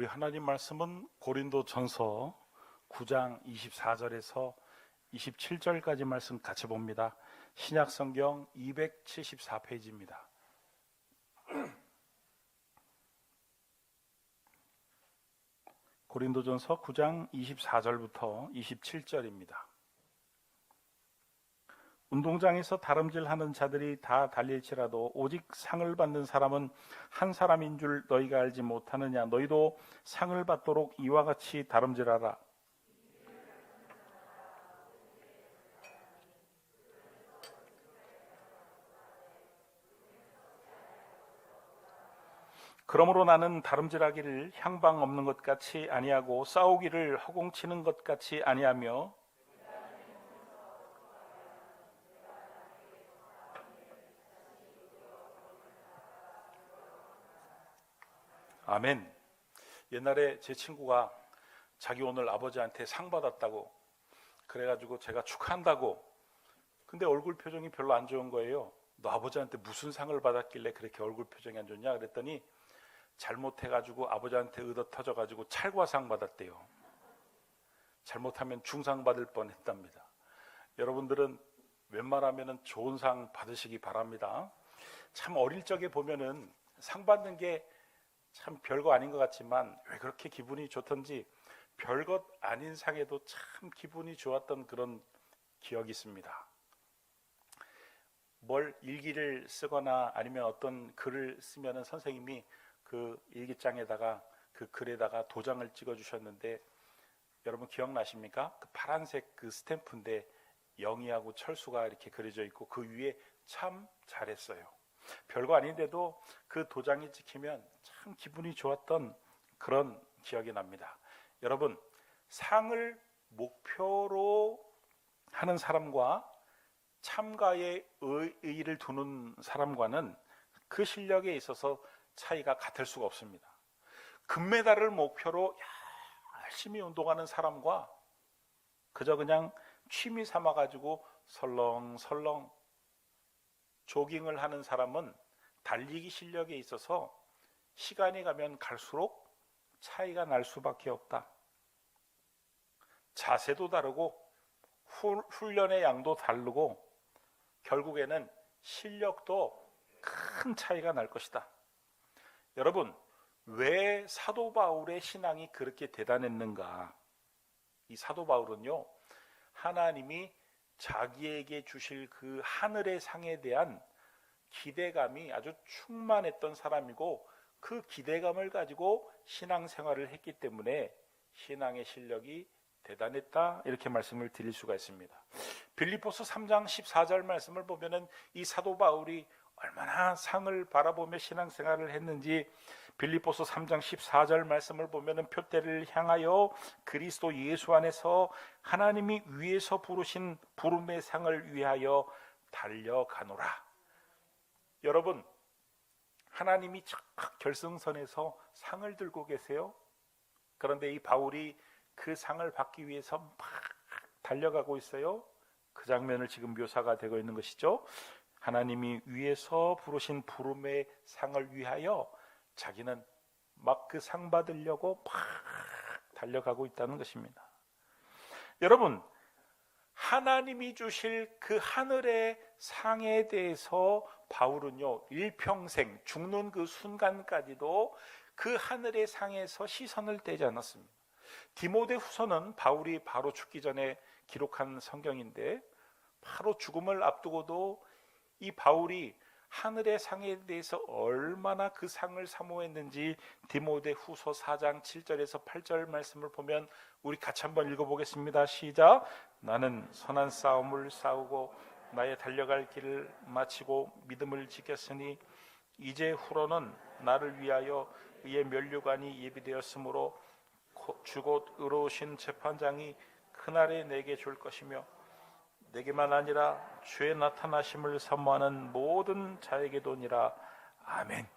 우리 하나님 말씀은 고린도전서 9장 24절에서 27절까지 말씀 같이 봅니다. 신약성경 274페이지입니다. 고린도전서 9장 24절부터 27절입니다. 운동장에서 다름질하는 자들이 다 달릴지라도 오직 상을 받는 사람은 한 사람인 줄 너희가 알지 못하느냐. 너희도 상을 받도록 이와 같이 다름질하라. 그러므로 나는 다름질하기를 향방 없는 것 같이 아니하고 싸우기를 허공치는 것 같이 아니하며 아멘. 옛날에 제 친구가 자기 오늘 아버지한테 상 받았다고 그래가지고 제가 축하한다고, 근데 얼굴 표정이 별로 안 좋은 거예요. 너 아버지한테 무슨 상을 받았길래 그렇게 얼굴 표정이 안 좋냐 그랬더니 잘못해가지고 아버지한테 의도 터져가지고 찰과상 받았대요. 잘못하면 중상 받을 뻔했답니다. 여러분들은 웬만하면 좋은 상 받으시기 바랍니다. 참 어릴 적에 보면은 상 받는 게 참 별거 아닌 것 같지만 왜 그렇게 기분이 좋던지 별것 아닌 상에도 참 기분이 좋았던 그런 기억이 있습니다. 뭘 일기를 쓰거나 아니면 어떤 글을 쓰면은 선생님이 그 일기장에다가 그 글에다가 도장을 찍어 주셨는데 여러분 기억나십니까? 그 파란색 그 스탬프인데 영희하고 철수가 이렇게 그려져 있고 그 위에 참 잘했어요. 별거 아닌데도 그 도장이 찍히면 참 기분이 좋았던 그런 기억이 납니다. 여러분, 상을 목표로 하는 사람과 참가에 의의를 두는 사람과는 그 실력에 있어서 차이가 같을 수가 없습니다. 금메달을 목표로 열심히 운동하는 사람과 그저 그냥 취미 삼아 가지고 설렁설렁 조깅을 하는 사람은 달리기 실력에 있어서 시간이 가면 갈수록 차이가 날 수밖에 없다. 자세도 다르고 훈련의 양도 다르고 결국에는 실력도 큰 차이가 날 것이다. 여러분, 왜 사도 바울의 신앙이 그렇게 대단했는가? 이 사도 바울은요, 하나님이 자기에게 주실 그 하늘의 상에 대한 기대감이 아주 충만했던 사람이고 그 기대감을 가지고 신앙생활을 했기 때문에 신앙의 실력이 대단했다, 이렇게 말씀을 드릴 수가 있습니다. 빌립보서 3장 14절 말씀을 보면은 이 사도 바울이 얼마나 상을 바라보며 신앙생활을 했는지 빌립보서 3장 14절 말씀을 보면은 표대를 향하여 그리스도 예수 안에서 하나님이 위에서 부르신 부름의 상을 위하여 달려가노라. 여러분, 하나님이 결승선에서 상을 들고 계세요. 그런데 이 바울이 그 상을 받기 위해서 막 달려가고 있어요. 그 장면을 지금 묘사가 되고 있는 것이죠. 하나님이 위에서 부르신 부름의 상을 위하여 자기는 막 그 상 받으려고 막 달려가고 있다는 것입니다. 여러분, 하나님이 주실 그 하늘의 상에 대해서 바울은요, 일평생 죽는 그 순간까지도 그 하늘의 상에서 시선을 떼지 않았습니다. 디모데후서는 바울이 바로 죽기 전에 기록한 성경인데 바로 죽음을 앞두고도 이 바울이 하늘의 상에 대해서 얼마나 그 상을 사모했는지 디모데후서 4장 7절에서 8절 말씀을 보면 우리 같이 한번 읽어보겠습니다. 시작. 나는 선한 싸움을 싸우고 나의 달려갈 길을 마치고 믿음을 지켰으니 이제 후로는 나를 위하여 의의 면류관이 예비되었으므로 주곧 의로우신 재판장이 그날에 내게 줄 것이며 내게만 아니라 주의 나타나심을 사모하는 모든 자에게도니라. 아멘.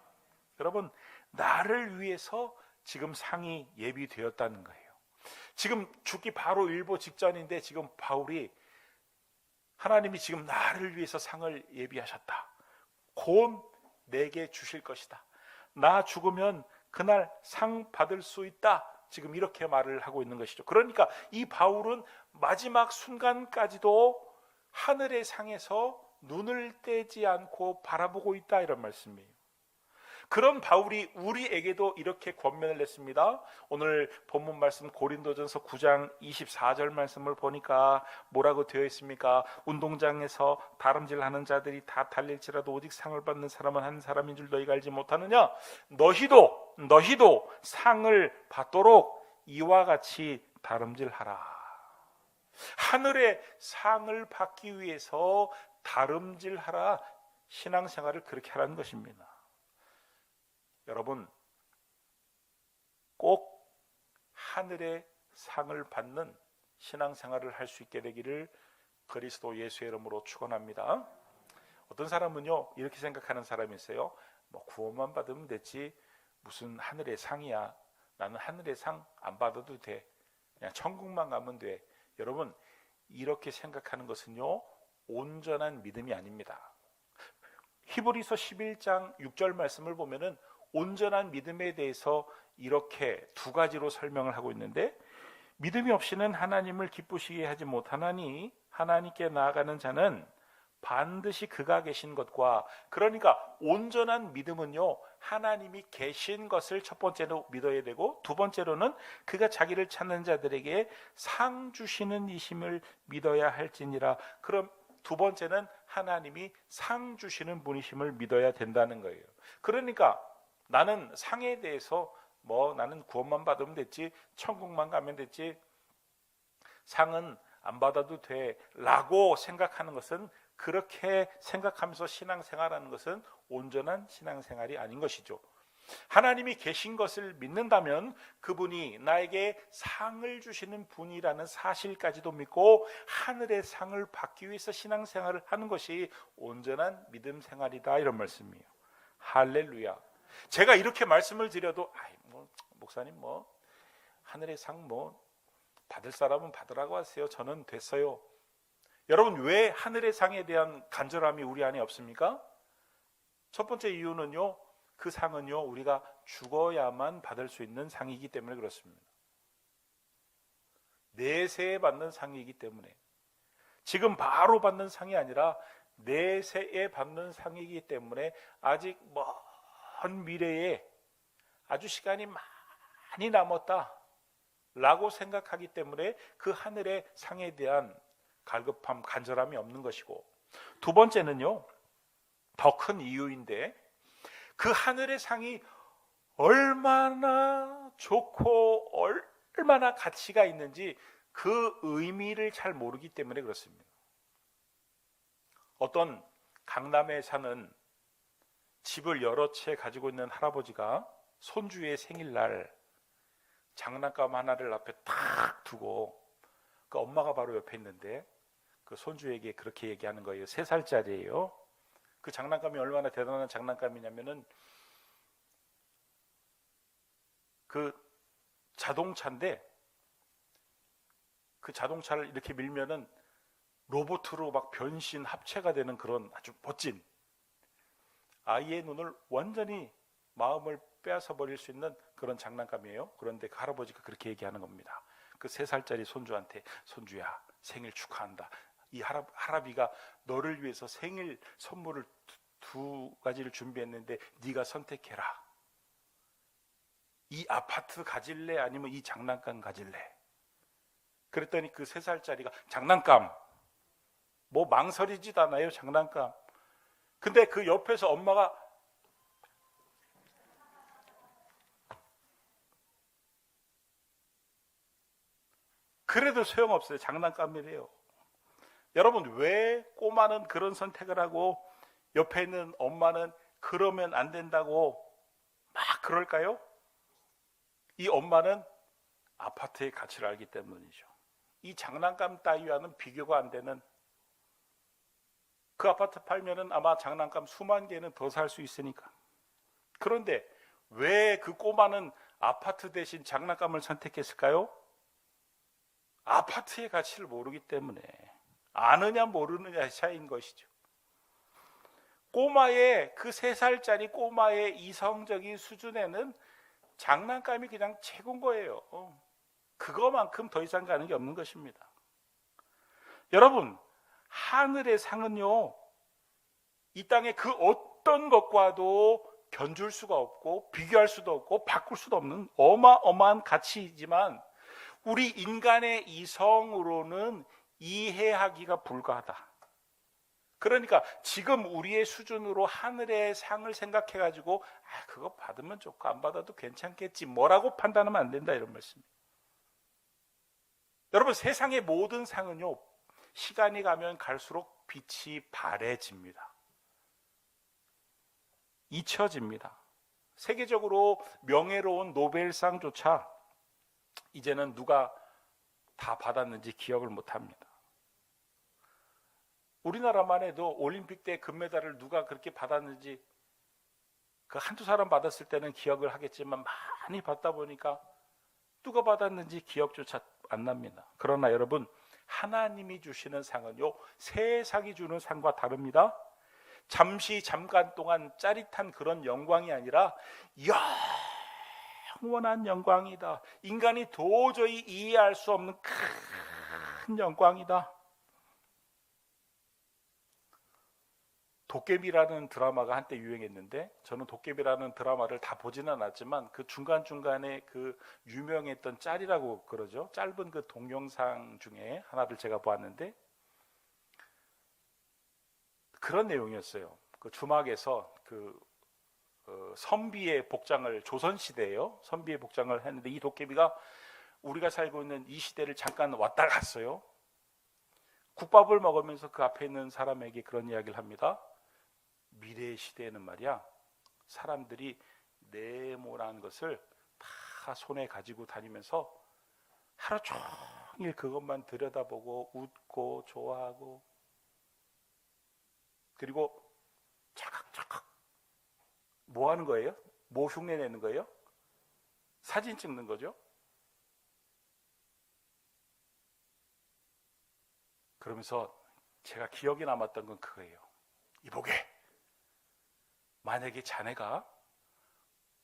여러분, 나를 위해서 지금 상이 예비되었다는 거예요. 지금 죽기 바로 일보 직전인데 지금 바울이 하나님이 지금 나를 위해서 상을 예비하셨다. 곧 내게 주실 것이다. 나 죽으면 그날 상 받을 수 있다. 지금 이렇게 말을 하고 있는 것이죠. 그러니까 이 바울은 마지막 순간까지도 하늘의 상에서 눈을 떼지 않고 바라보고 있다, 이런 말씀이에요. 그런 바울이 우리에게도 이렇게 권면을 냈습니다. 오늘 본문 말씀 고린도전서 9장 24절 말씀을 보니까 뭐라고 되어 있습니까? 운동장에서 다름질하는 자들이 다 달릴지라도 오직 상을 받는 사람은 한 사람인 줄 너희가 알지 못하느냐? 너희도 상을 받도록 이와 같이 다름질하라. 하늘의 상을 받기 위해서 다름질하라. 신앙생활을 그렇게 하라는 것입니다. 여러분, 꼭 하늘의 상을 받는 신앙생활을 할 수 있게 되기를 그리스도 예수의 이름으로 축원합니다. 어떤 사람은요, 이렇게 생각하는 사람이 있어요. 뭐 구원만 받으면 됐지 무슨 하늘의 상이야. 나는 하늘의 상 안 받아도 돼. 그냥 천국만 가면 돼. 여러분, 이렇게 생각하는 것은요, 온전한 믿음이 아닙니다. 히브리서 11장 6절 말씀을 보면은 온전한 믿음에 대해서 이렇게 두 가지로 설명을 하고 있는데, 믿음이 없이는 하나님을 기쁘시게 하지 못하나니 하나님께 나아가는 자는 반드시 그가 계신 것과, 그러니까 온전한 믿음은요, 하나님이 계신 것을 첫 번째로 믿어야 되고, 두 번째로는 그가 자기를 찾는 자들에게 상 주시는 이심을 믿어야 할지니라. 그럼 두 번째는 하나님이 상 주시는 분이심을 믿어야 된다는 거예요. 그러니까 나는 상에 대해서 나는 구원만 받으면 됐지, 천국만 가면 됐지, 상은 안 받아도 돼 라고 생각하는 것은, 그렇게 생각하면서 신앙생활하는 것은 온전한 신앙생활이 아닌 것이죠. 하나님이 계신 것을 믿는다면 그분이 나에게 상을 주시는 분이라는 사실까지도 믿고 하늘의 상을 받기 위해서 신앙생활을 하는 것이 온전한 믿음 생활이다, 이런 말씀이에요. 할렐루야. 제가 이렇게 말씀을 드려도 목사님 하늘의 상 받을 사람은 받으라고 하세요. 저는 됐어요. 여러분, 왜 하늘의 상에 대한 간절함이 우리 안에 없습니까? 첫 번째 이유는요, 그 상은요, 우리가 죽어야만 받을 수 있는 상이기 때문에 그렇습니다. 내세에 받는 상이기 때문에, 지금 바로 받는 상이 아니라 내세에 받는 상이기 때문에, 아직 먼 미래에 아주 시간이 많이 남았다 라고 생각하기 때문에 그 하늘의 상에 대한 갈급함, 간절함이 없는 것이고, 두 번째는요, 더 큰 이유인데, 그 하늘의 상이 얼마나 좋고 얼마나 가치가 있는지 그 의미를 잘 모르기 때문에 그렇습니다. 어떤 강남에 사는 집을 여러 채 가지고 있는 할아버지가 손주의 생일날 장난감 하나를 앞에 탁 두고, 그 엄마가 바로 옆에 있는데 그 손주에게 그렇게 얘기하는 거예요. 3살짜리예요. 그 장난감이 얼마나 대단한 장난감이냐면은 그 자동차인데, 그 자동차를 이렇게 밀면은 로봇으로 막 변신 합체가 되는 그런 아주 멋진, 아이의 눈을 완전히 마음을 빼앗아 버릴 수 있는 그런 장난감이에요. 그런데 그 할아버지가 그렇게 얘기하는 겁니다. 그 3살짜리 손주한테, 손주야 생일 축하한다. 이 할아비가 너를 위해서 생일 선물을 두 가지를 준비했는데 네가 선택해라. 이 아파트 가질래? 아니면 이 장난감 가질래? 그랬더니 그 3살짜리가 장난감. 망설이지도 않아요, 장난감. 근데 그 옆에서 엄마가 그래도 소용없어요. 장난감이래요. 여러분, 왜 꼬마는 그런 선택을 하고 옆에 있는 엄마는 그러면 안 된다고 막 그럴까요? 이 엄마는 아파트의 가치를 알기 때문이죠. 이 장난감 따위와는 비교가 안 되는, 그 아파트 팔면은 아마 장난감 수만 개는 더 살 수 있으니까. 그런데 왜 그 꼬마는 아파트 대신 장난감을 선택했을까요? 아파트의 가치를 모르기 때문에, 아느냐 모르느냐의 차이인 것이죠. 꼬마의, 그 3살짜리 꼬마의 이성적인 수준에는 장난감이 그냥 최고인 거예요. 그거만큼 더 이상 가는 게 없는 것입니다. 여러분, 하늘의 상은요, 이 땅의 그 어떤 것과도 견줄 수가 없고 비교할 수도 없고 바꿀 수도 없는 어마어마한 가치이지만 우리 인간의 이성으로는 이해하기가 불가하다. 그러니까 지금 우리의 수준으로 하늘의 상을 생각해가지고 그거 받으면 좋고 안 받아도 괜찮겠지 뭐라고 판단하면 안 된다, 이런 말씀입니다. 여러분, 세상의 모든 상은요, 시간이 가면 갈수록 빛이 바래집니다. 잊혀집니다. 세계적으로 명예로운 노벨상조차 이제는 누가 다 받았는지 기억을 못합니다. 우리나라만 해도 올림픽 때 금메달을 누가 그렇게 받았는지 그 한두 사람 받았을 때는 기억을 하겠지만 많이 받다 보니까 누가 받았는지 기억조차 안 납니다. 그러나 여러분, 하나님이 주시는 상은요, 세상이 주는 상과 다릅니다. 잠깐 동안 짜릿한 그런 영광이 아니라 영원한 영광이다. 인간이 도저히 이해할 수 없는 큰 영광이다. 도깨비라는 드라마가 한때 유행했는데 저는 도깨비라는 드라마를 다 보지는 않았지만 그 중간중간에 그 유명했던 짤이라고 그러죠. 짧은 그 동영상 중에 하나를 제가 보았는데 그런 내용이었어요. 그 주막에서 선비의 복장을, 조선시대예요. 선비의 복장을 했는데 이 도깨비가 우리가 살고 있는 이 시대를 잠깐 왔다 갔어요. 국밥을 먹으면서 그 앞에 있는 사람에게 그런 이야기를 합니다. 미래의 시대에는 말이야, 사람들이 네모난 것을 다 손에 가지고 다니면서 하루 종일 그것만 들여다보고 웃고 좋아하고, 그리고 찰칵찰칵 뭐 하는 거예요? 뭐 흉내 내는 거예요? 사진 찍는 거죠. 그러면서 제가 기억에 남았던 건 그거예요. 이보게, 만약에 자네가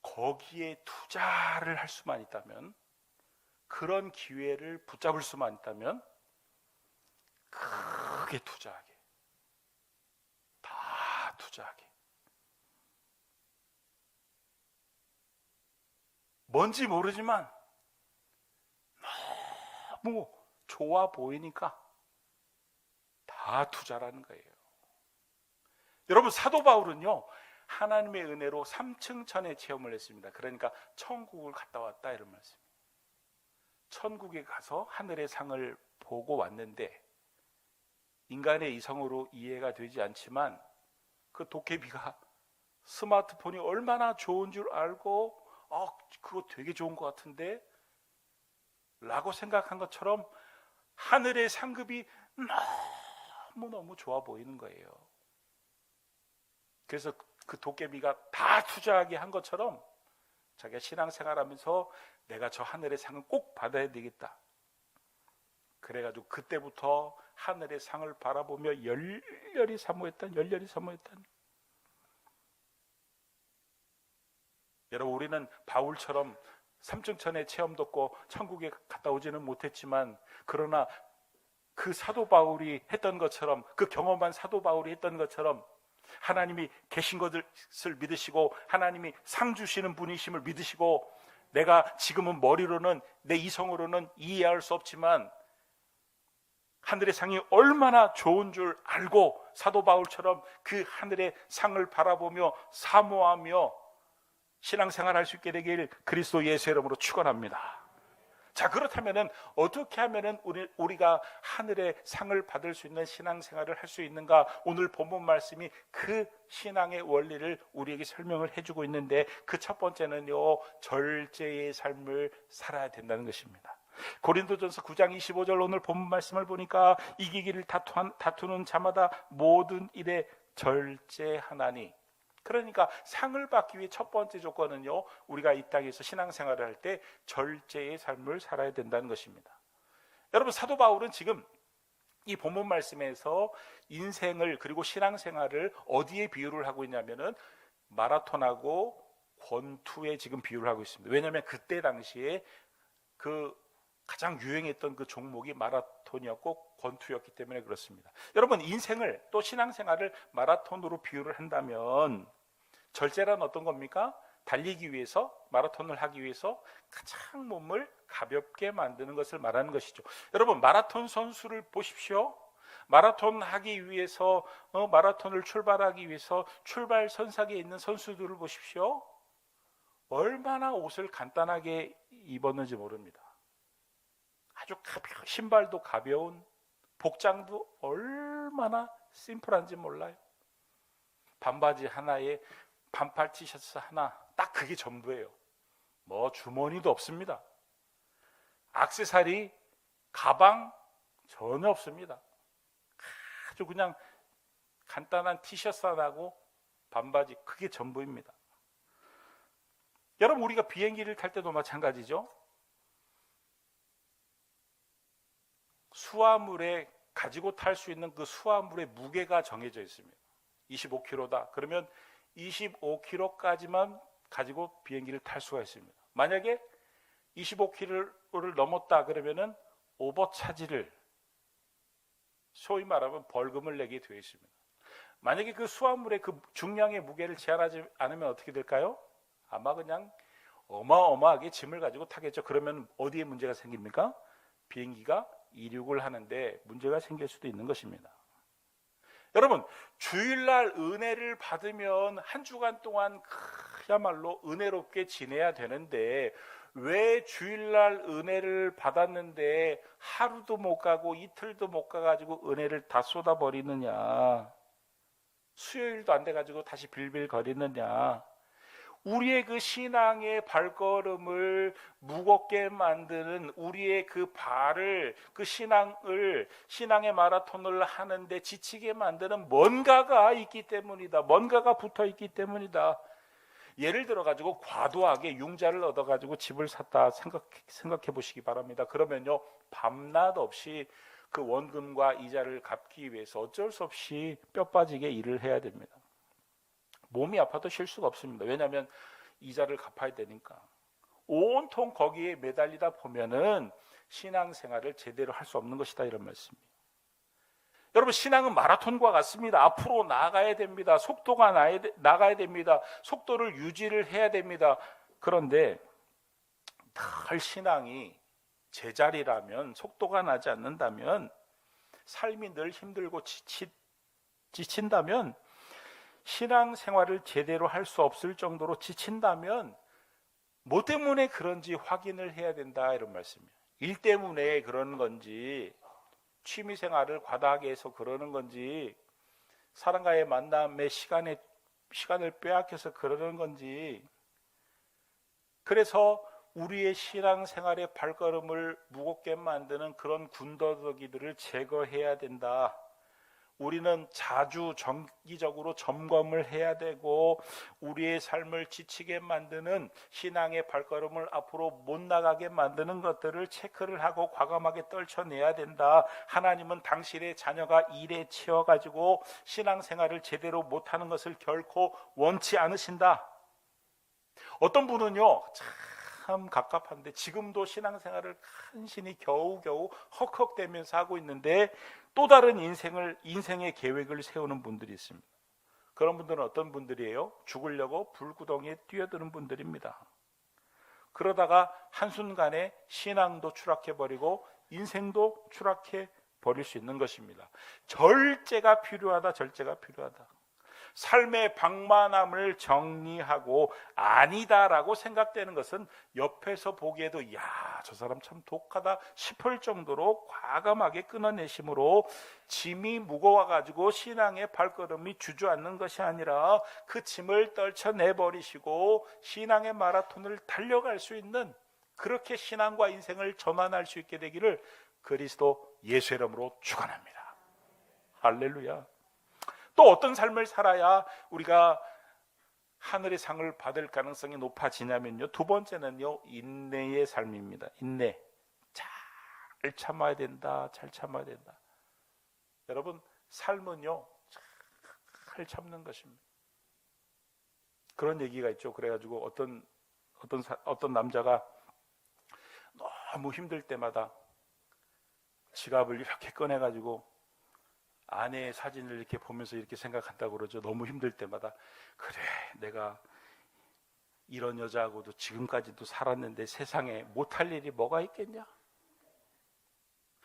거기에 투자를 할 수만 있다면, 그런 기회를 붙잡을 수만 있다면 크게 투자하게, 다 투자하게. 뭔지 모르지만 너무 좋아 보이니까 다 투자라는 거예요. 여러분, 사도 바울은요, 하나님의 은혜로 3층 천의 체험을 했습니다. 그러니까 천국을 갔다 왔다, 이런 말씀입니다. 천국에 가서 하늘의 상을 보고 왔는데 인간의 이성으로 이해가 되지 않지만 그 도깨비가 스마트폰이 얼마나 좋은 줄 알고 그거 되게 좋은 것 같은데 라고 생각한 것처럼 하늘의 상급이 너무너무 좋아 보이는 거예요. 그래서 그 도깨비가 다 투자하게 한 것처럼 자기가 신앙생활하면서 내가 저 하늘의 상을 꼭 받아야 되겠다. 그래가지고 그때부터 하늘의 상을 바라보며 열렬히 사모했던. 여러분, 우리는 바울처럼 삼층천의 체험도 없고 천국에 갔다 오지는 못했지만, 그러나 그 사도 바울이 했던 것처럼, 그 경험한 사도 바울이 했던 것처럼 하나님이 계신 것을 믿으시고 하나님이 상 주시는 분이심을 믿으시고, 내가 지금은 머리로는, 내 이성으로는 이해할 수 없지만 하늘의 상이 얼마나 좋은 줄 알고 사도 바울처럼 그 하늘의 상을 바라보며 사모하며 신앙생활할 수 있게 되길 그리스도 예수의 이름으로 축원합니다. 자, 그렇다면은 어떻게 하면은 우리가 하늘의 상을 받을 수 있는 신앙생활을 할 수 있는가? 오늘 본문 말씀이 그 신앙의 원리를 우리에게 설명을 해주고 있는데, 그 첫 번째는요, 절제의 삶을 살아야 된다는 것입니다. 고린도전서 9장 25절 오늘 본문 말씀을 보니까 이기기를 다투는 자마다 모든 일에 절제하나니, 그러니까 상을 받기 위해 첫 번째 조건은요, 우리가 이 땅에서 신앙생활을 할 때 절제의 삶을 살아야 된다는 것입니다. 여러분, 사도 바울은 지금 이 본문 말씀에서 인생을, 그리고 신앙생활을 어디에 비유를 하고 있냐면은 마라톤하고 권투에 지금 비유를 하고 있습니다. 왜냐하면 그때 당시에 그 가장 유행했던 그 종목이 마라톤이었고 권투였기 때문에 그렇습니다. 여러분, 인생을 또 신앙생활을 마라톤으로 비유를 한다면 절제란 어떤 겁니까? 달리기 위해서, 마라톤을 하기 위해서 가장 몸을 가볍게 만드는 것을 말하는 것이죠. 여러분, 마라톤 선수를 보십시오. 마라톤 하기 위해서, 마라톤을 출발하기 위해서 출발 선상에 있는 선수들을 보십시오. 얼마나 옷을 간단하게 입었는지 모릅니다. 아주 신발도 가벼운, 복장도 얼마나 심플한지 몰라요. 반바지 하나에 반팔 티셔츠 하나, 딱 그게 전부예요. 뭐 주머니도 없습니다. 액세서리, 가방 전혀 없습니다. 아주 그냥 간단한 티셔츠 하나하고 반바지, 그게 전부입니다. 여러분, 우리가 비행기를 탈 때도 마찬가지죠. 수화물에 가지고 탈 수 있는 그 수화물의 무게가 정해져 있습니다. 25kg다. 그러면 25kg까지만 가지고 비행기를 탈 수가 있습니다. 만약에 25kg를 넘었다 그러면은 오버차지를, 소위 말하면 벌금을 내게 되어 있습니다. 만약에 그 수화물의 그 중량의 무게를 제한하지 않으면 어떻게 될까요? 아마 그냥 어마어마하게 짐을 가지고 타겠죠. 그러면 어디에 문제가 생깁니까? 비행기가 이륙을 하는데 문제가 생길 수도 있는 것입니다. 여러분, 주일날 은혜를 받으면 한 주간 동안 그야말로 은혜롭게 지내야 되는데, 왜 주일날 은혜를 받았는데 하루도 못 가고 이틀도 못 가가지고 은혜를 다 쏟아버리느냐, 수요일도 안 돼가지고 다시 빌빌거리느냐. 우리의 그 신앙의 발걸음을 무겁게 만드는, 우리의 그 발을, 그 신앙의 마라톤을 하는데 지치게 만드는 뭔가가 있기 때문이다. 뭔가가 붙어 있기 때문이다. 예를 들어 가지고 과도하게 융자를 얻어 가지고 집을 샀다 생각해 보시기 바랍니다. 그러면요, 밤낮 없이 그 원금과 이자를 갚기 위해서 어쩔 수 없이 뼈 빠지게 일을 해야 됩니다. 몸이 아파도 쉴 수가 없습니다. 왜냐하면 이자를 갚아야 되니까. 온통 거기에 매달리다 보면은 신앙생활을 제대로 할 수 없는 것이다, 이런 말씀이에요. 여러분, 신앙은 마라톤과 같습니다. 앞으로 나가야 됩니다. 속도가 나가야 됩니다. 속도를 유지를 해야 됩니다. 그런데 늘 신앙이 제자리라면, 속도가 나지 않는다면, 삶이 늘 힘들고 지친다면, 신앙생활을 제대로 할 수 없을 정도로 지친다면 뭐 때문에 그런지 확인을 해야 된다, 이런 말씀이에요. 일 때문에 그러는 건지, 취미생활을 과다하게 해서 그러는 건지, 사람과의 만남의 시간을 빼앗겨서 그러는 건지, 그래서 우리의 신앙생활의 발걸음을 무겁게 만드는 그런 군더더기들을 제거해야 된다. 우리는 자주 정기적으로 점검을 해야 되고, 우리의 삶을 지치게 만드는, 신앙의 발걸음을 앞으로 못 나가게 만드는 것들을 체크를 하고 과감하게 떨쳐내야 된다. 하나님은 당신의 자녀가 일에 치여가지고 신앙생활을 제대로 못하는 것을 결코 원치 않으신다. 어떤 분은요, 참 갑갑한데 지금도 신앙생활을 간신히 겨우겨우 헉헉대면서 하고 있는데 또 다른 인생의 계획을 세우는 분들이 있습니다. 그런 분들은 어떤 분들이에요? 죽으려고 불구덩이에 뛰어드는 분들입니다. 그러다가 한순간에 신앙도 추락해버리고 인생도 추락해버릴 수 있는 것입니다. 절제가 필요하다. 절제가 필요하다. 삶의 방만함을 정리하고 아니다라고 생각되는 것은 옆에서 보기에도, 야, 저 사람 참 독하다 싶을 정도로 과감하게 끊어내심으로 짐이 무거워가지고 신앙의 발걸음이 주저앉는 것이 아니라 그 짐을 떨쳐내버리시고 신앙의 마라톤을 달려갈 수 있는, 그렇게 신앙과 인생을 전환할 수 있게 되기를 그리스도 예수의 이름으로 축원합니다. 할렐루야. 또 어떤 삶을 살아야 우리가 하늘의 상을 받을 가능성이 높아지냐면요, 두 번째는요, 인내의 삶입니다. 인내. 잘 참아야 된다. 잘 참아야 된다. 여러분, 삶은요, 잘 참는 것입니다. 그런 얘기가 있죠. 그래가지고 어떤 남자가 너무 힘들 때마다 지갑을 이렇게 꺼내가지고 아내의 사진을 이렇게 보면서 이렇게 생각한다고 그러죠. 너무 힘들 때마다 그래, 내가 이런 여자하고도 지금까지도 살았는데 세상에 못할 일이 뭐가 있겠냐?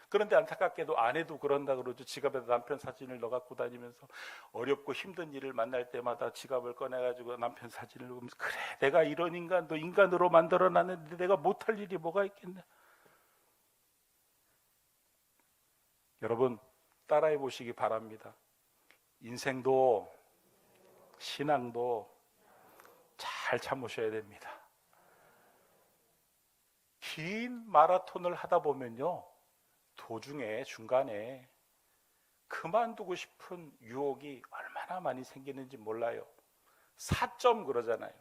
그런데 안타깝게도 아내도 그런다 그러죠. 지갑에다 남편 사진을 넣어 갖고 다니면서 어렵고 힘든 일을 만날 때마다 지갑을 꺼내가지고 남편 사진을 보면서 그래, 내가 이런 인간도 인간으로 만들어놨는데 내가 못할 일이 뭐가 있겠냐? 여러분, 따라해 보시기 바랍니다. 인생도 신앙도 잘 참으셔야 됩니다. 긴 마라톤을 하다 보면요, 도중에 중간에 그만두고 싶은 유혹이 얼마나 많이 생기는지 몰라요. 4점 그러잖아요.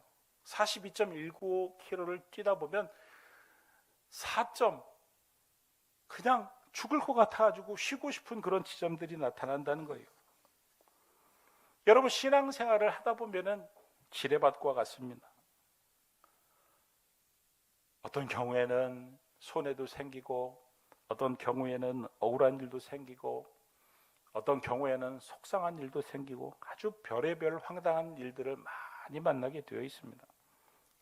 42.19km를 뛰다 보면 4점, 그냥 죽을 것 같아가지고 쉬고 싶은 그런 지점들이 나타난다는 거예요. 여러분, 신앙생활을 하다 보면은 지뢰밭과 같습니다. 어떤 경우에는 손해도 생기고, 어떤 경우에는 억울한 일도 생기고, 어떤 경우에는 속상한 일도 생기고, 아주 별의별 황당한 일들을 많이 만나게 되어 있습니다.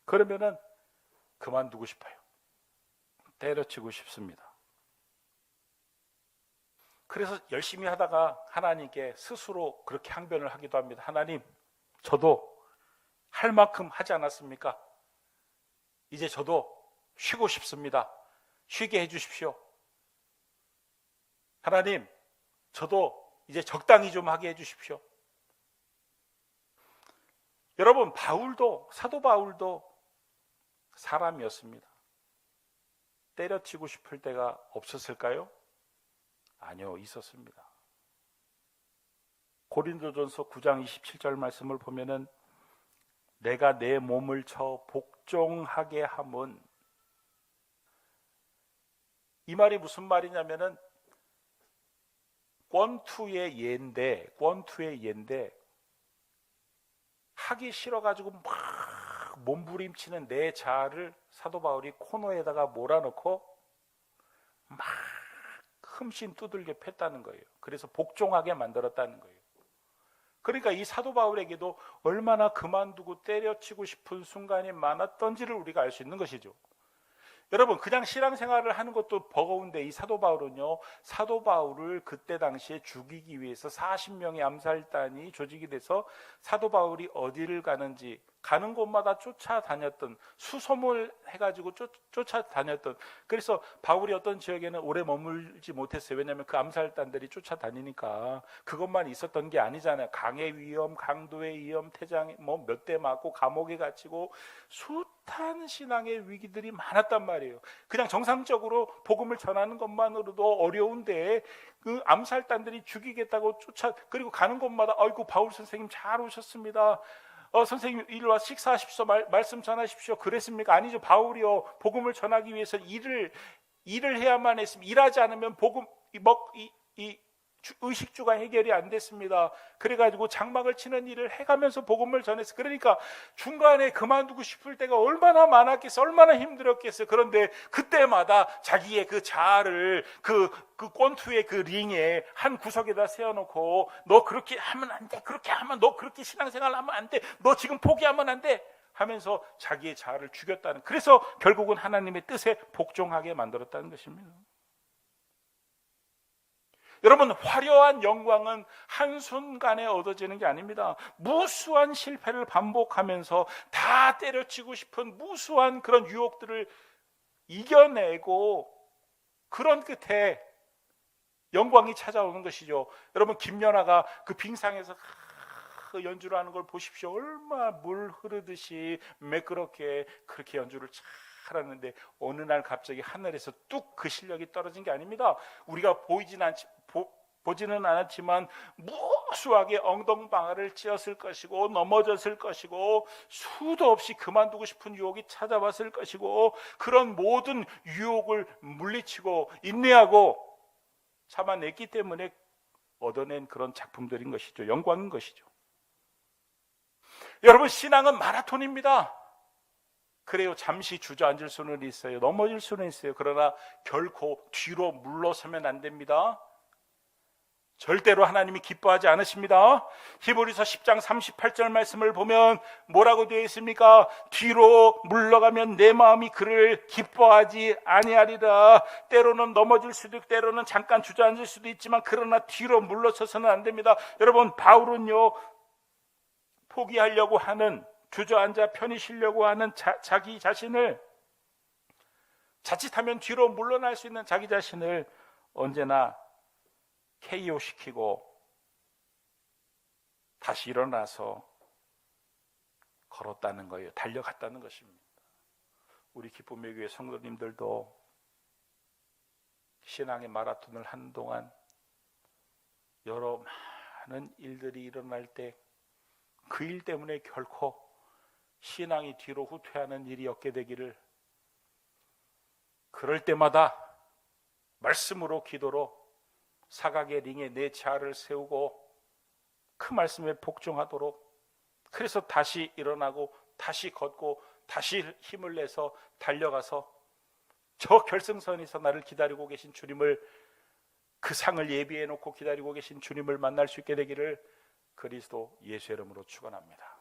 그러면은 그만두고 싶어요. 때려치고 싶습니다. 그래서 열심히 하다가 하나님께 스스로 그렇게 항변을 하기도 합니다. 하나님, 저도 할 만큼 하지 않았습니까? 이제 저도 쉬고 싶습니다. 쉬게 해주십시오. 하나님, 저도 이제 적당히 좀 하게 해주십시오. 여러분, 사도 바울도 사람이었습니다. 때려치고 싶을 때가 없었을까요? 아니요, 있었습니다. 고린도전서 9장 27절 말씀을 보면은 내가 내 몸을 쳐 복종하게 함은, 이 말이 무슨 말이냐면은 권투의 예인데 하기 싫어가지고 막 몸부림치는 내 자아를 사도 바울이 코너에다가 몰아넣고 막 흠씬 두들겨 팼다는 거예요. 그래서 복종하게 만들었다는 거예요. 그러니까 이 사도 바울에게도 얼마나 그만두고 때려치고 싶은 순간이 많았던지를 우리가 알 수 있는 것이죠. 여러분, 그냥 신앙생활을 하는 것도 버거운데 이 사도 바울은요, 사도 바울을 그때 당시에 죽이기 위해서 40명의 암살단이 조직이 돼서 사도 바울이 어디를 가는지 가는 곳마다 쫓아다녔던, 수소문 해가지고 쫓아다녔던, 그래서 바울이 어떤 지역에는 오래 머물지 못했어요. 왜냐하면 그 암살단들이 쫓아다니니까. 그것만 있었던 게 아니잖아요. 강의 위험, 강도의 위험, 태장에 몇 대 맞고 감옥에 gat히고 숱한 신앙의 위기들이 많았단 말이에요. 그냥 정상적으로 복음을 전하는 것만으로도 어려운데 그 암살단들이 죽이겠다고 그리고 가는 곳마다 아이고 바울 선생님 잘 오셨습니다. 선생님 이리 와 식사하십시오. 말씀 전하십시오. 그랬습니까? 아니죠. 바울이요, 복음을 전하기 위해서 일을 해야만 했습니다. 일하지 않으면 복음 의식주가 해결이 안 됐습니다. 그래가지고 장막을 치는 일을 해가면서 복음을 전했어요. 그러니까 중간에 그만두고 싶을 때가 얼마나 많았겠어, 얼마나 힘들었겠어요. 그런데 그때마다 자기의 그 자아를 그 권투의 그 링에 한 구석에다 세워놓고 너 그렇게 하면 안 돼, 그렇게 하면 너 그렇게 신앙생활 하면 안 돼, 너 지금 포기하면 안 돼 하면서 자기의 자아를 죽였다는, 그래서 결국은 하나님의 뜻에 복종하게 만들었다는 것입니다. 여러분, 화려한 영광은 한순간에 얻어지는 게 아닙니다. 무수한 실패를 반복하면서 다 때려치고 싶은 무수한 그런 유혹들을 이겨내고 그런 끝에 영광이 찾아오는 것이죠. 여러분, 김연아가 그 빙상에서 연주를 하는 걸 보십시오. 얼마나 물 흐르듯이 매끄럽게 그렇게 연주를 잘하는데 어느 날 갑자기 하늘에서 뚝 그 실력이 떨어진 게 아닙니다. 우리가 보지는 않았지만 무수하게 엉덩방아를 찧었을 것이고 넘어졌을 것이고 수도 없이 그만두고 싶은 유혹이 찾아왔을 것이고 그런 모든 유혹을 물리치고 인내하고 참아냈기 때문에 얻어낸 그런 작품들인 것이죠. 영광인 것이죠. 여러분, 신앙은 마라톤입니다. 그래요. 잠시 주저앉을 수는 있어요. 넘어질 수는 있어요. 그러나 결코 뒤로 물러서면 안 됩니다. 절대로 하나님이 기뻐하지 않으십니다. 히브리서 10장 38절 말씀을 보면 뭐라고 되어 있습니까? 뒤로 물러가면 내 마음이 그를 기뻐하지 아니하리라. 때로는 넘어질 수도 있고 때로는 잠깐 주저앉을 수도 있지만 그러나 뒤로 물러서서는 안 됩니다. 여러분, 바울은요, 포기하려고 하는, 주저앉아 편히 쉬려고 하는 자기 자신을, 자칫하면 뒤로 물러날 수 있는 자기 자신을 언제나 KO시키고 다시 일어나서 걸었다는 거예요. 달려갔다는 것입니다. 우리 기쁨의 교회 성도님들도 신앙의 마라톤을 하는 동안 여러 많은 일들이 일어날 때 그 일 때문에 결코 신앙이 뒤로 후퇴하는 일이 없게 되기를, 그럴 때마다 말씀으로, 기도로 사각의 링에 내 자아를 세우고 그 말씀에 복종하도록, 그래서 다시 일어나고 다시 걷고 다시 힘을 내서 달려가서 저 결승선에서 나를 기다리고 계신 주님을, 그 상을 예비해 놓고 기다리고 계신 주님을 만날 수 있게 되기를 그리스도 예수의 이름으로 축원합니다.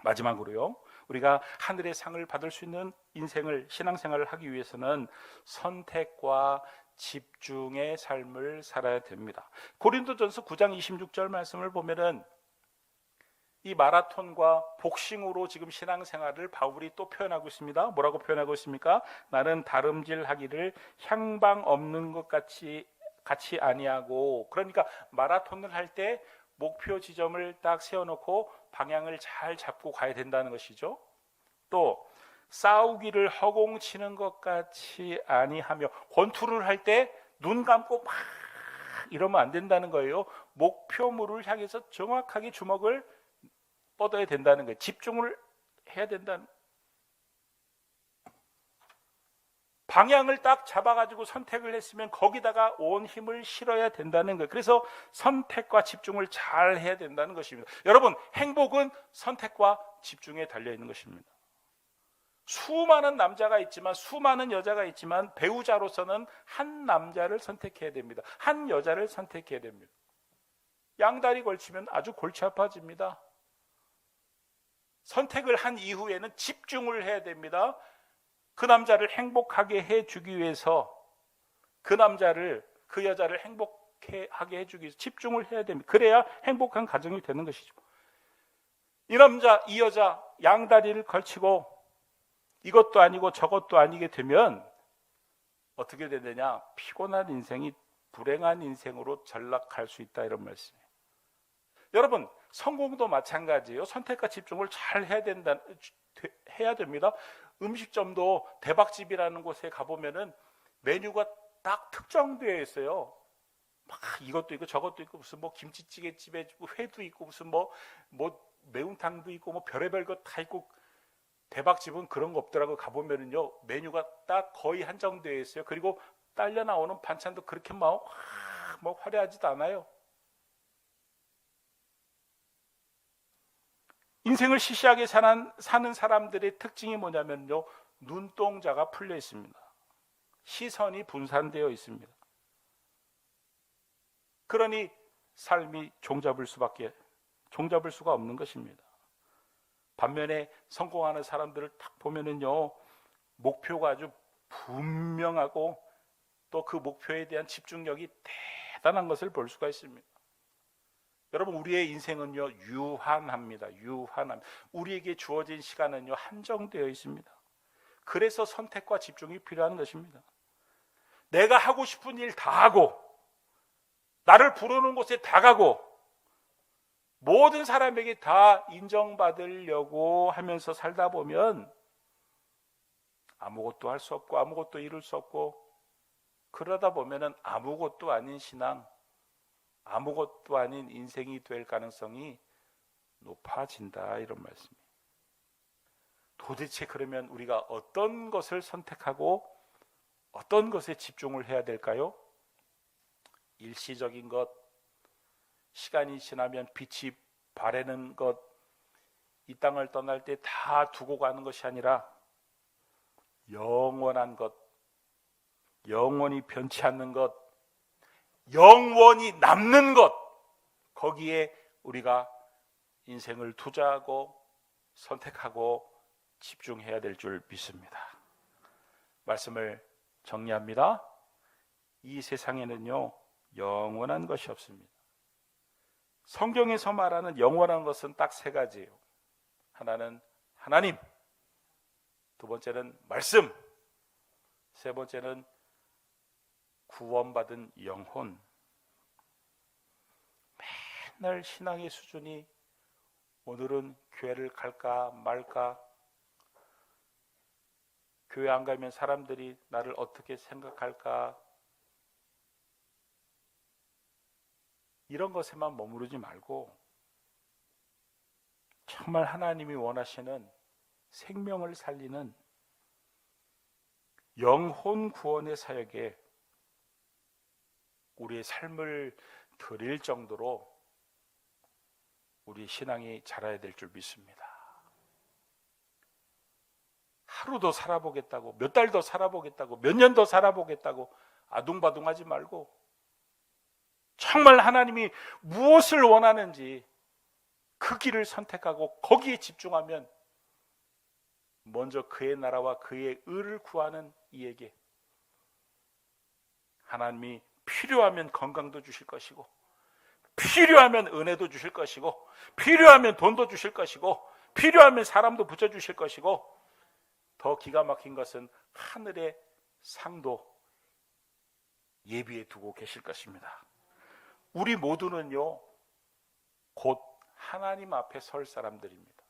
마지막으로요, 우리가 하늘의 상을 받을 수 있는 인생을, 신앙생활을 하기 위해서는 선택과 집중의 삶을 살아야 됩니다. 고린도전서 9장 26절 말씀을 보면은 이 마라톤과 복싱으로 지금 신앙생활을 바울이 또 표현하고 있습니다. 뭐라고 표현하고 있습니까? 나는 다름질하기를 향방 없는 것 같이 아니하고. 그러니까 마라톤을 할 때 목표 지점을 딱 세워놓고 방향을 잘 잡고 가야 된다는 것이죠. 또 싸우기를 허공치는 것 같이 아니하며, 권투를 할 때 눈 감고 막 이러면 안 된다는 거예요. 목표물을 향해서 정확하게 주먹을 뻗어야 된다는 거예요. 집중을 해야 된다는, 방향을 딱 잡아가지고 선택을 했으면 거기다가 온 힘을 실어야 된다는 거예요. 그래서 선택과 집중을 잘 해야 된다는 것입니다. 여러분, 행복은 선택과 집중에 달려있는 것입니다. 수많은 남자가 있지만, 수많은 여자가 있지만 배우자로서는 한 남자를 선택해야 됩니다. 한 여자를 선택해야 됩니다. 양다리 걸치면 아주 골치 아파집니다. 선택을 한 이후에는 집중을 해야 됩니다. 그 남자를 행복하게 해주기 위해서, 그 남자를, 그 여자를 행복하게 해주기 위해서 집중을 해야 됩니다. 그래야 행복한 가정이 되는 것이죠. 이 남자, 이 여자 양다리를 걸치고 이것도 아니고 저것도 아니게 되면 어떻게 되느냐? 피곤한 인생이 불행한 인생으로 전락할 수 있다, 이런 말씀이에요. 여러분, 성공도 마찬가지예요. 선택과 집중을 잘 해야 됩니다. 음식점도 대박집이라는 곳에 가보면은 메뉴가 딱 특정되어 있어요. 막 이것도 있고 저것도 있고, 무슨 뭐 김치찌개집에 있고 회도 있고 무슨 뭐 매운탕도 있고 뭐 별의별 것 다 있고. 대박집은 그런 거 없더라고. 가보면은요, 메뉴가 딱 거의 한정되어 있어요. 그리고 딸려 나오는 반찬도 그렇게 막 화려하지도 않아요. 인생을 시시하게 사는 사람들의 특징이 뭐냐면요, 눈동자가 풀려 있습니다. 시선이 분산되어 있습니다. 그러니 삶이 종잡을 수가 없는 것입니다. 반면에 성공하는 사람들을 딱 보면은요, 목표가 아주 분명하고 또 그 목표에 대한 집중력이 대단한 것을 볼 수가 있습니다. 여러분, 우리의 인생은요, 유한합니다. 우리에게 주어진 시간은요, 한정되어 있습니다. 그래서 선택과 집중이 필요한 것입니다. 내가 하고 싶은 일 다 하고, 나를 부르는 곳에 다 가고, 모든 사람에게 다 인정받으려고 하면서 살다 보면 아무것도 할 수 없고 아무것도 이룰 수 없고, 그러다 보면은 아무것도 아닌 신앙, 아무것도 아닌 인생이 될 가능성이 높아진다, 이런 말씀이에요. 도대체 그러면 우리가 어떤 것을 선택하고 어떤 것에 집중을 해야 될까요? 일시적인 것, 시간이 지나면 빛이 바래는 것, 이 땅을 떠날 때 다 두고 가는 것이 아니라 영원한 것, 영원히 변치 않는 것, 영원히 남는 것, 거기에 우리가 인생을 투자하고 선택하고 집중해야 될 줄 믿습니다. 말씀을 정리합니다. 이 세상에는요, 영원한 것이 없습니다. 성경에서 말하는 영원한 것은 딱 세 가지예요. 하나는 하나님, 두 번째는 말씀, 세 번째는 구원받은 영혼. 맨날 신앙의 수준이 오늘은 교회를 갈까 말까, 교회 안 가면 사람들이 나를 어떻게 생각할까, 이런 것에만 머무르지 말고 정말 하나님이 원하시는 생명을 살리는 영혼 구원의 사역에 우리의 삶을 드릴 정도로 우리 신앙이 자라야 될 줄 믿습니다. 하루 더 살아보겠다고, 몇 달 더 살아보겠다고, 몇 년 더 살아보겠다고 아둥바둥하지 말고 정말 하나님이 무엇을 원하는지 그 길을 선택하고 거기에 집중하면 먼저 그의 나라와 그의 의를 구하는 이에게 하나님이 필요하면 건강도 주실 것이고, 필요하면 은혜도 주실 것이고, 필요하면 돈도 주실 것이고, 필요하면 사람도 붙여주실 것이고, 더 기가 막힌 것은 하늘의 상도 예비해 두고 계실 것입니다. 우리 모두는요, 곧 하나님 앞에 설 사람들입니다.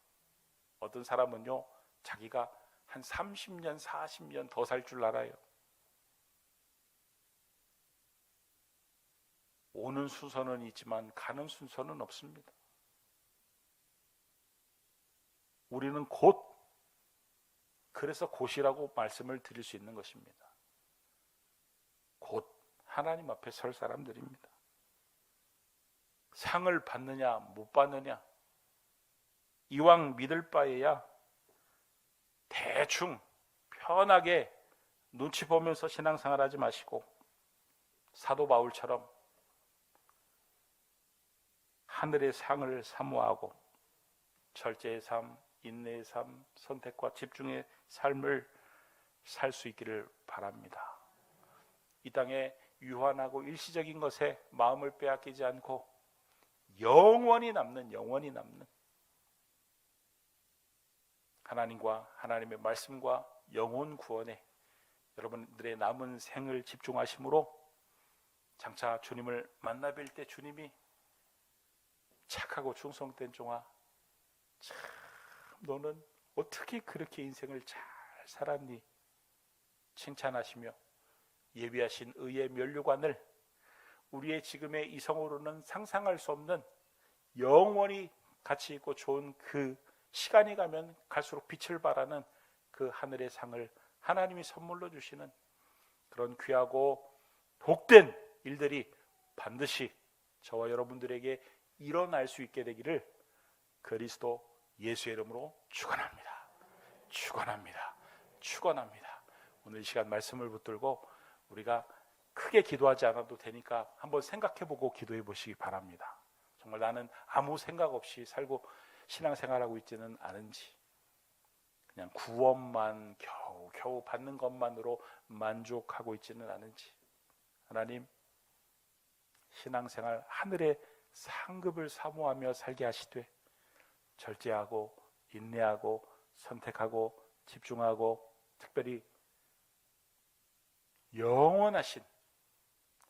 어떤 사람은요, 자기가 한 30년, 40년 더 살 줄 알아요. 오는 순서는 있지만 가는 순서는 없습니다. 우리는 곧, 그래서 곧이라고 말씀을 드릴 수 있는 것입니다. 곧 하나님 앞에 설 사람들입니다. 상을 받느냐 못 받느냐, 이왕 믿을 바에야 대충 편하게 눈치 보면서 신앙생활 하지 마시고 사도 바울처럼 하늘의 상을 사모하고 절제의 삶, 인내의 삶, 선택과 집중의 삶을 살 수 있기를 바랍니다. 이 땅에 유한하고 일시적인 것에 마음을 빼앗기지 않고 영원히 남는 하나님과 하나님의 말씀과 영혼 구원에 여러분들의 남은 생을 집중하심으로 장차 주님을 만나 뵐 때 주님이 착하고 충성된 종아, 참 너는 어떻게 그렇게 인생을 잘 살았니? 칭찬하시며 예비하신 의의 면류관을 우리의 지금의 이성으로는 상상할 수 없는 영원히 가치 있고 좋은 그 시간이 가면 갈수록 빛을 발하는 그 하늘의 상을 하나님이 선물로 주시는 그런 귀하고 복된 일들이 반드시 저와 여러분들에게 일어날 수 있게 되기를 그리스도 예수의 이름으로 축원합니다. 축원합니다. 오늘 이 시간 말씀을 붙들고 우리가 크게 기도하지 않아도 되니까 한번 생각해보고 기도해 보시기 바랍니다. 정말 나는 아무 생각 없이 살고 신앙생활하고 있지는 않은지, 그냥 구원만 겨우 받는 것만으로 만족하고 있지는 않은지, 하나님 신앙생활 하늘의 상급을 사모하며 살게 하시되 절제하고 인내하고 선택하고 집중하고 특별히 영원하신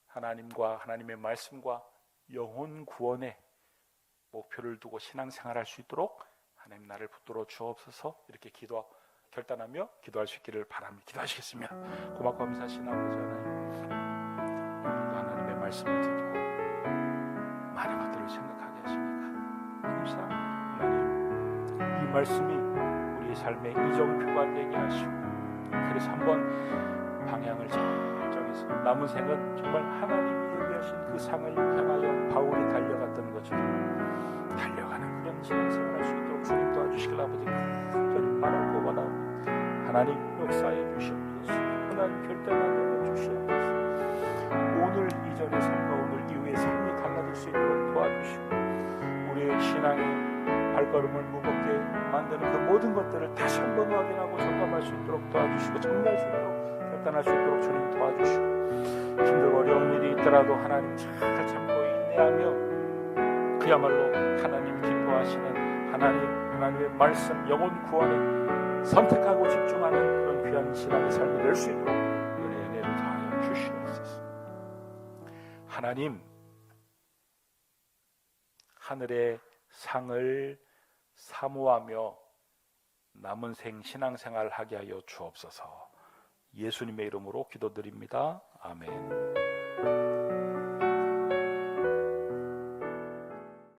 하나님과 하나님의 말씀과 영혼 구원에 목표를 두고 신앙생활할 수 있도록 하나님 나를 붙들어 주옵소서. 이렇게 결단하며 기도할 수 있기를 바랍니다. 기도하시겠습니다. 고맙고 감사하신 아버지 하나님, 하나님의 말씀을 듣고 많은 것들을 생각하게 하시니까 하나님, 이 말씀이 우리의 삶의 이정표가 되게 하시고, 그래서 한번 방향을 잘 정해서 남은 생은 정말 하나님이 예비하신 그 상을 향하여 바울이 달려갔던 것처럼 달려가는 그런 신앙생활 할 수 있도록 주님 도와주시옵소서. 도와주시길 아버지 간절히 바라고 원하옵니다. 하나님 역사해 주시옵소서. 하나님 결단하여 주시옵소서. 오늘 이전의 삶과 오늘 이후의 삶이 달라질 수 있도록 도와주시고 우리의 신앙의 발걸음을 무겁게 만드는 그 모든 것들을 다시 한번 확인하고 점검할 수 있도록 도와주시고 정리할 수 있도록 결단할 수 있도록 주님 도와주시고 힘들고 어려운 일이 있더라도 하나님 잘 참고 인내하며 그야말로 하나님 기뻐하시는 하나님의 말씀 영혼 구원을 선택하고 집중하는 그런 귀한 신앙의 삶을 낼 수 있도록 은혜를 다하여 주시옵소서. 하나님 하늘의 상을 사모하며 남은 생 신앙생활 하게 하여 주옵소서. 예수님의 이름으로 기도드립니다. 아멘.